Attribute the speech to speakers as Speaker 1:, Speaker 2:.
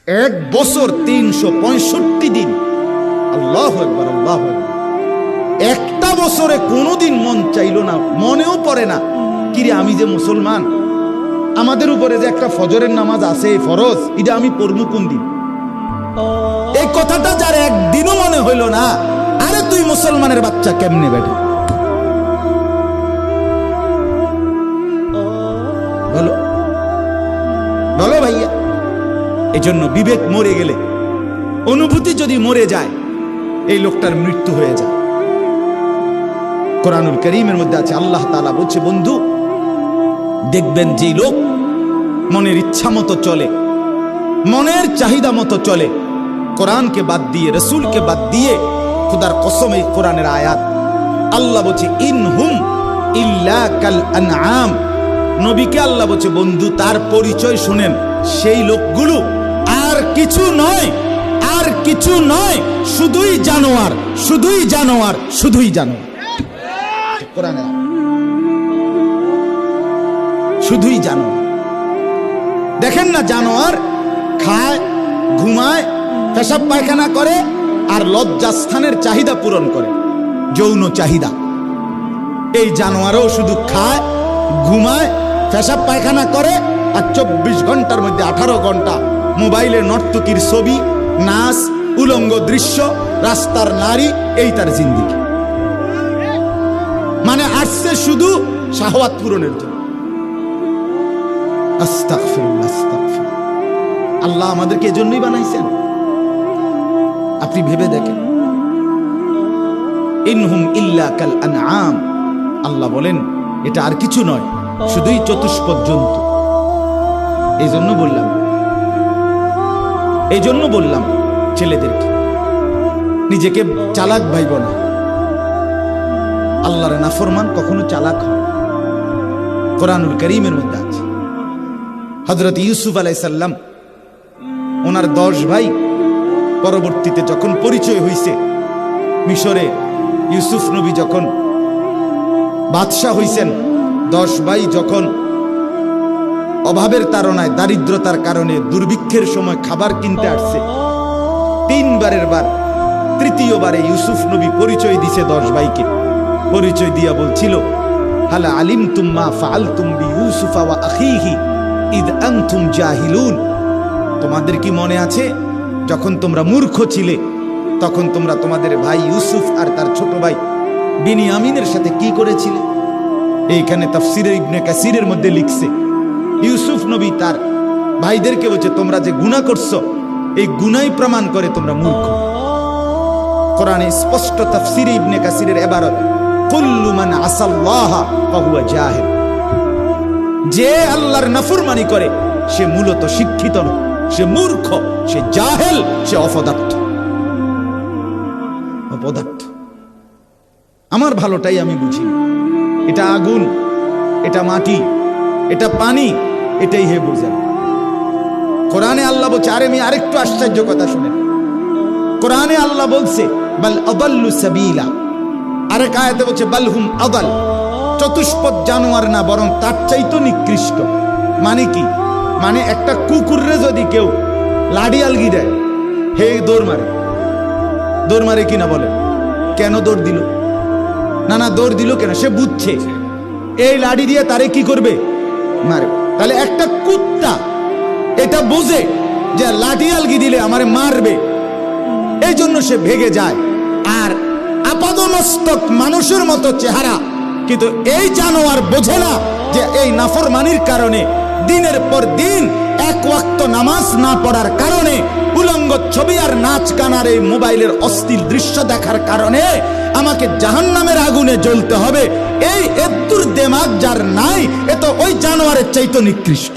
Speaker 1: এক বছর 365 দিন। আল্লাহু আকবার, আল্লাহু আকবার। একটা বছরে কোনোদিন মন চাইলো না, মনেও পড়ে না কিরে আমি যে মুসলমান, আমাদের উপরে যে একটা ফজরের নামাজ আছে ফরজ, এটা আমি পড়বো কোন দিন। এই কথাটা যার একদিনও মনে হইল না, আরে তুই মুসলমানের বাচ্চা কেমনে বেটা, বলো বলো ভাইয়া। এই জন্য বিবেক মরে গেলে, অনুভূতি যদি মরে যায়, এই লোকটার মৃত্যু হয়ে যায়। কোরআনুল কারীমের মধ্যে আছে, আল্লাহ তাআলা বলছে, বন্ধু দেখবেন যে লোক মনের ইচ্ছা মতো চলে, মনের চাহিদা মতো চলে, কোরআনকে বাদ দিয়ে, রাসূলকে বাদ দিয়ে, খোদার কসম এই কোরআনের আয়াত, আল্লাহ বলছে ইনহুম ইল্লা কাল আনআম। নবীকে আল্লাহ বলছে, বন্ধু তার পরিচয় শুনেন, সেই লোকগুলো আর কিছু নয়, আর কিছু নয়, শুধুই জানোয়ার, শুধুই জানোয়ার, শুধুই জানোয়ার। কোরআনে শুধুই জানোয়ার। দেখেন না, জানোয়ার খায়, ঘুমায়, পেশাব পায়খানা করে, আর লজ্জাস্থানের চাহিদা পূরণ করে, যৌন চাহিদা। এই জানোয়ারও শুধু খায়, ঘুমায়, পেশাব পায়খানা করে, আর 24 ঘন্টার মধ্যে 18 ঘন্টা মোবাইলে নর্তকীর ছবি, নাচ, উলঙ্গ দৃশ্য, রাস্তার নারী, এই তার জিন্দেগি। মানে আসছে শুধু শাহওয়াত পূরণের জন্য। আস্তাগফিরুল্লাহ, আস্তাগফিরুল্লাহ। আল্লাহ আমাদেরকে এজন্যই বানাইছেন। আপনি ভেবে দেখেন, ইনহুম ইল্লা কাল আনআম। আল্লাহ বলেন এটা আর কিছু নয়, শুধুই চতুষ্পদ জন্তু। এই জন্য বললাম ছেলেদেরকে, নিজেকে চালাক ভাইব না। আল্লাহর নাফরমান কখনো চালাক হয়। কোরআনুল কারীমের মধ্যে আছে, হযরত ইউসুফ আলাইহিস সালাম, ওনার 10 ভাই পরবর্তীতে যখন পরিচয় হইছে মিশরে, ইউসুফ নবী যখন বাদশাহ হইছেন, 10 ভাই যখন অভাবের তাড়নায়, দারিদ্রতার কারণে দুর্ভিক্ষের সময় খাবার কিনতে আসছে, 3 বারের বার তৃতীয়বারে ইউসুফ নবী পরিচয় দিছে 10 ভাইকে। পরিচয় দিয়া বলছিল, হালা আলিমতুম মা ফাআলতুম বিইউসুফা ওয়া আখিহি ইদ আনতুম জাহিলুন। তোমাদের কি মনে আছে যখন তোমরা মূর্খ ছিলে, তখন তোমরা তোমাদের ভাই ইউসুফ আর তার ছোট ভাই বিনিয়ামিনের সাথে কি করেছিলে? এইখানে তাফসীরে ইবনে কাসিরের মধ্যে লিখছে, ইউসুফ নবী তার ভাইদেরকে বলছে, তোমরা যে গুনাহ করছো, এই গুনাহই প্রমাণ করে তোমরা মূর্খ। কোরআনে স্পষ্ট তাফসীরে ইবনে কাসিরের ইবারত, কুল্লু মান আসাল্লাহা ফাহুয়া জাহিল। যে আল্লাহর নাফরমানি করে সে মূলত শিক্ষিত নয়, সে মূর্খ, সে জাহেল, সে অপদার্থ। অপদার্থ। আমার ভালোটাই আমি বুঝি, এটা আগুন, এটা মাটি, এটা পানি, এটাই হে বুঝেন। কোরআনে আল্লাহ বলছে, আরে আমি আরেকটু আশ্চর্য কথা শুনেন, কোরআনে আল্লাহ বলছে বাল আদাল্লু সাবিলা, আরেক আয়াতে বলছে বালহুম আদাল। চতুষ্পদ জানোয়ার না, বরং তার চাইতো নিকৃষ্ট। মানে কি? মানে একটা কুকুররে যদি কেউ লাডি আলগি দেয়, হে দৌড় মারে। দৌড় মারে কিনা বলে, কেন দৌড় দিল? না দৌড় দিল কেন? সে বুঝছে এই লাডি দিয়ে তারে কি করবে, মারে। তাহলে একটা কুত্তা এটা বোঝে যে লাঠি আলগি দিলে আমারে মারবে, এই জন্য সে ভেগে যায়। আর আপাদমস্তক মানুষের মতো চেহারা, কিন্তু এই জানোয়ার বোঝে না যে এই নাফরমানির কারণে, দিনের পর দিন এক ওয়াক্ত নামাজ না পড়ার কারণে, উলঙ্গ ছবি আর নাচ গান আর এই মোবাইলের অশ্লীল দৃশ্য দেখার কারণে আমাকে জাহান্নামের আগুনে জ্বলতে হবে। এই এদ্দুর দেমাগ যার নাই, এ তো ওই জানোয়ারের চাইতো নিকৃষ্ট।